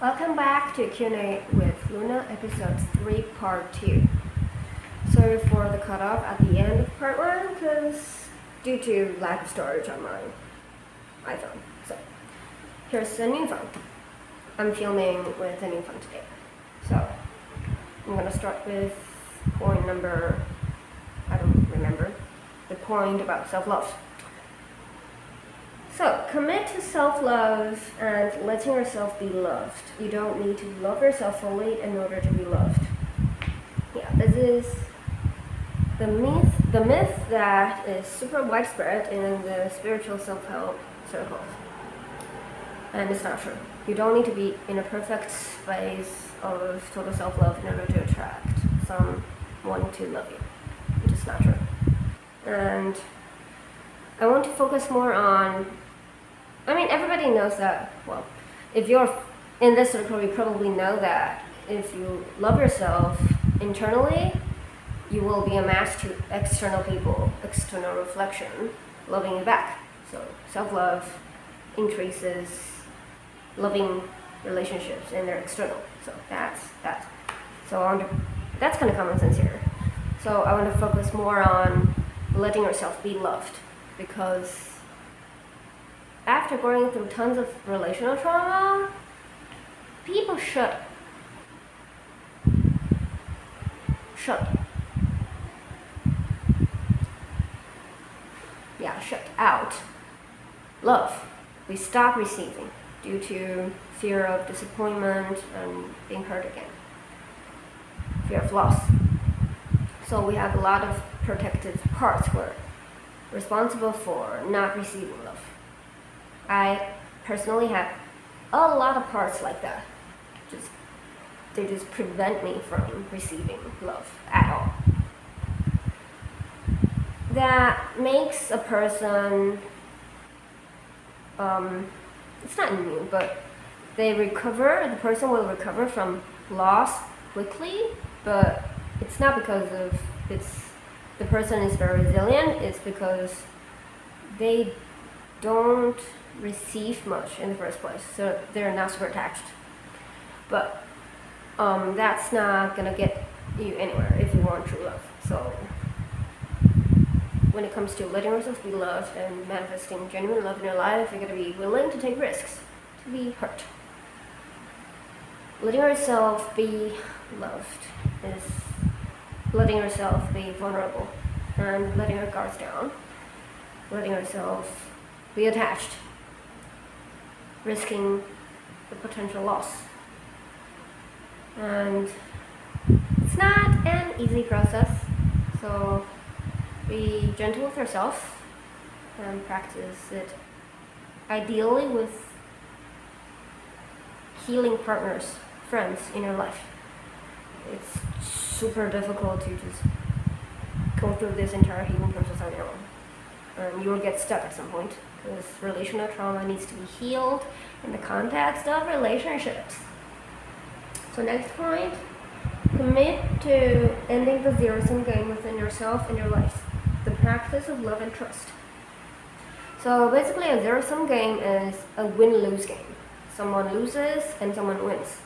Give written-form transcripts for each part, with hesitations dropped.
Welcome back to Q&A with Luna, episode 3, part 2. Sorry for the cutoff at the end of part 1 because due to lack of storage on my iPhone. So here's a new phone. I'm filming with a new phone today. So I'm gonna start with point number, I don't remember, the point about self-love. So, commit to self-love and letting yourself be loved. You don't need to love yourself fully in order to be loved. Yeah, this is the myth that is super widespread in the spiritual self-help circles. And it's not true. You don't need to be in a perfect space of total self-love in order to attract someone to love you. It's just not true. And I want to focus more on, everybody knows that, well, if you're in this circle, you probably know that if you love yourself internally, you will be a match to external people, external reflection, loving you back. So self-love increases loving relationships and they're external. So that's that. So that's kind of common sense here. So I want to focus more on letting yourself be loved, because after going through tons of relational trauma, people shut out love. We stop receiving due to fear of disappointment and being hurt again, fear of loss. So we have a lot of protective parts we're responsible for not receiving love. I personally have a lot of parts like that. They just prevent me from receiving love at all. That makes a person, it's not new, but the person will recover from loss quickly, but it's not because of the person is very resilient, it's because they don't receive much in the first place, so they're not super attached. But that's not gonna get you anywhere if you want true love. So when it comes to letting yourself be loved and manifesting genuine love in your life, you're gonna be willing to take risks, to be hurt. Letting yourself be loved is letting yourself be vulnerable and letting your guards down, letting yourself be attached, risking the potential loss. And it's not an easy process, so be gentle with yourself and practice it ideally with healing partners, friends in your life. It's super difficult to just go through this entire healing process on your own. And you will get stuck at some point, because relational trauma needs to be healed in the context of relationships. So next point, commit to ending the zero-sum game within yourself and your life. The practice of love and trust. So basically a zero-sum game is a win-lose game. Someone loses and someone wins.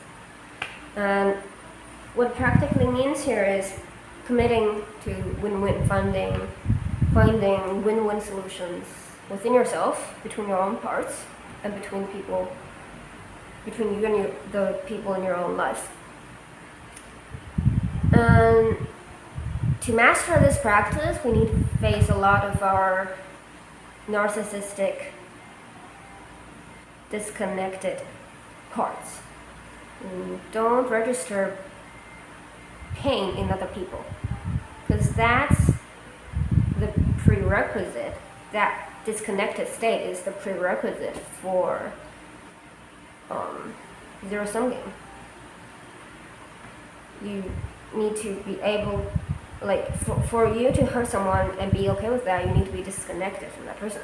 And what it practically means here is committing to win-win, finding win-win solutions within yourself, between your own parts, and between you and the people in your own life. And to master this practice, we need to face a lot of our narcissistic, disconnected parts. Don't register pain in other people, because that's the prerequisite. That disconnected state is the prerequisite for zero-sum game. You need to be able, for you to hurt someone and be okay with that, you need to be disconnected from that person.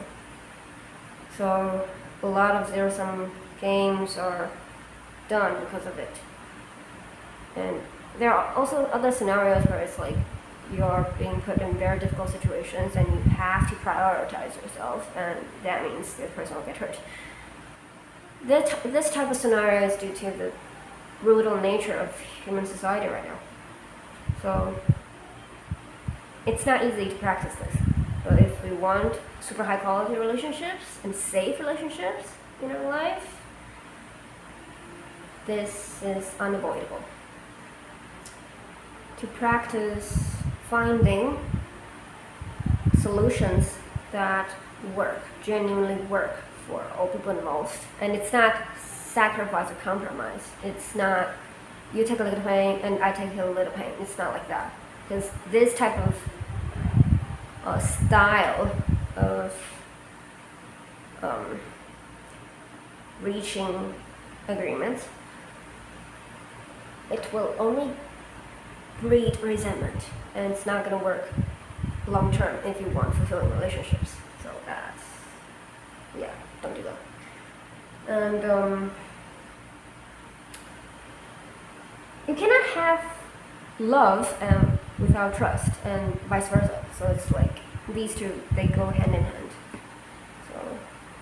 So a lot of zero-sum games are done because of it. And there are also other scenarios where it's like you're being put in very difficult situations and you have to prioritize yourself, and that means the person will get hurt. This type of scenario is due to the brutal nature of human society right now. So it's not easy to practice this. So if we want super high quality relationships and safe relationships in our life, this is unavoidable. To practice finding solutions that work, genuinely work for all people involved. And it's not sacrifice or compromise. It's not you take a little pain and I take a little pain. It's not like that. Because this type of style of reaching agreements, it will only breed resentment, and it's not going to work long term if you want fulfilling relationships. So that's, yeah, don't do that. And you cannot have love without trust, and vice versa. So it's like these two, they go hand in hand. So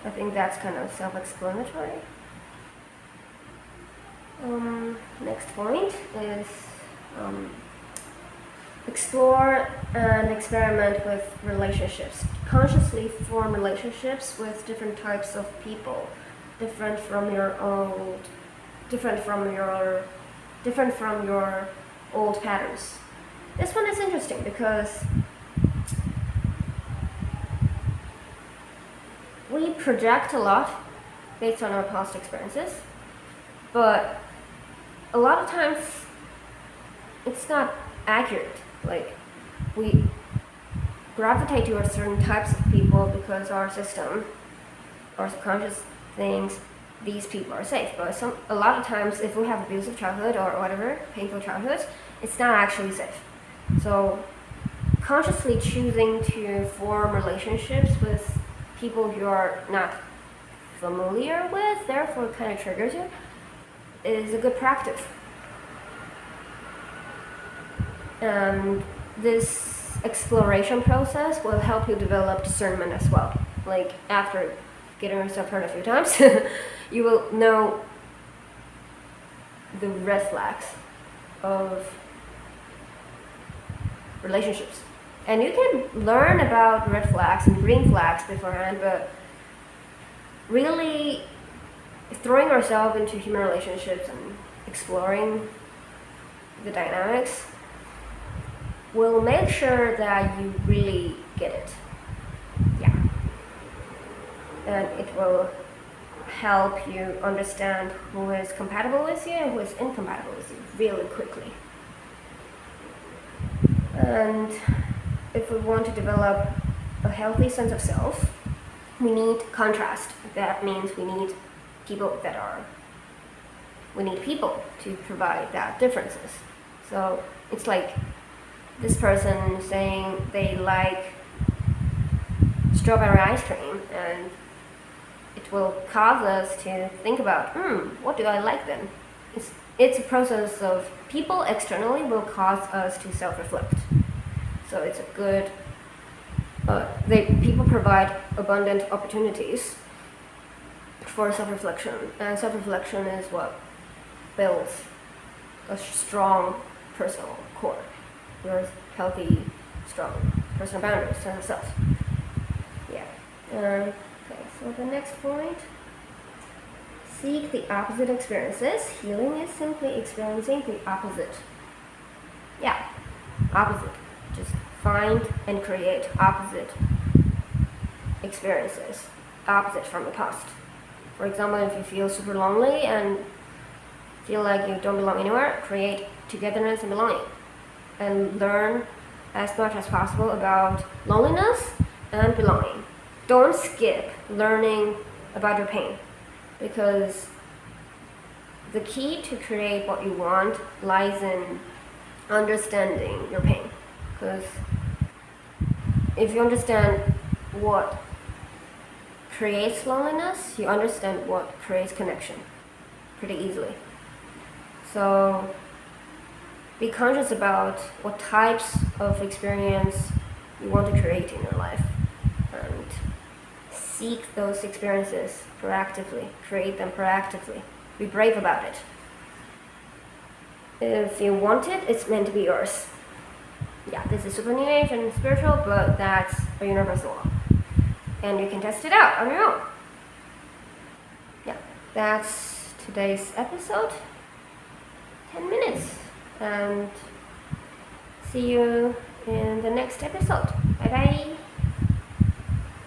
I think that's kind of self-explanatory. Next point is explore and experiment with relationships. Consciously form relationships with different types of people, different from your old patterns. This one is interesting because we project a lot based on our past experiences, but a lot of times it's not accurate. Like, we gravitate towards certain types of people because our system, our subconscious thinks these people are safe. But a lot of times, if we have abusive childhood or whatever, painful childhoods, it's not actually safe. So consciously choosing to form relationships with people you are not familiar with, therefore kind of triggers you, is a good practice. And this exploration process will help you develop discernment as well. Like, after getting yourself hurt a few times, you will know the red flags of relationships. And you can learn about red flags and green flags beforehand, but really throwing yourself into human relationships and exploring the dynamics will make sure that you really get it. Yeah. And it will help you understand who is compatible with you and who is incompatible with you really quickly. And if we want to develop a healthy sense of self, we need contrast. That means we need people to provide that differences. So it's like this person saying they like strawberry ice cream, and it will cause us to think about, what do I like then? It's a process of people externally will cause us to self-reflect. So it's a good, people provide abundant opportunities for self-reflection, and self-reflection is what builds a strong personal core, your healthy, strong personal boundaries, sense of self. Yeah. Okay, so the next point, seek the opposite experiences. Healing is simply experiencing the opposite. Yeah, opposite. Just find and create opposite experiences, opposite from the past. For example, if you feel super lonely and feel like you don't belong anywhere, create togetherness and belonging, and learn as much as possible about loneliness and belonging. Don't skip learning about your pain, because the key to create what you want lies in understanding your pain. Because if you understand what creates loneliness, you understand what creates connection pretty easily. So be conscious about what types of experience you want to create in your life, and seek those experiences proactively, create them proactively. Be brave about it. If you want it, it's meant to be yours. Yeah, this is super new age and spiritual, but that's a universal law. And you can test it out on your own. Yeah, that's today's episode. 10 minutes. And see you in the next episode. Bye bye.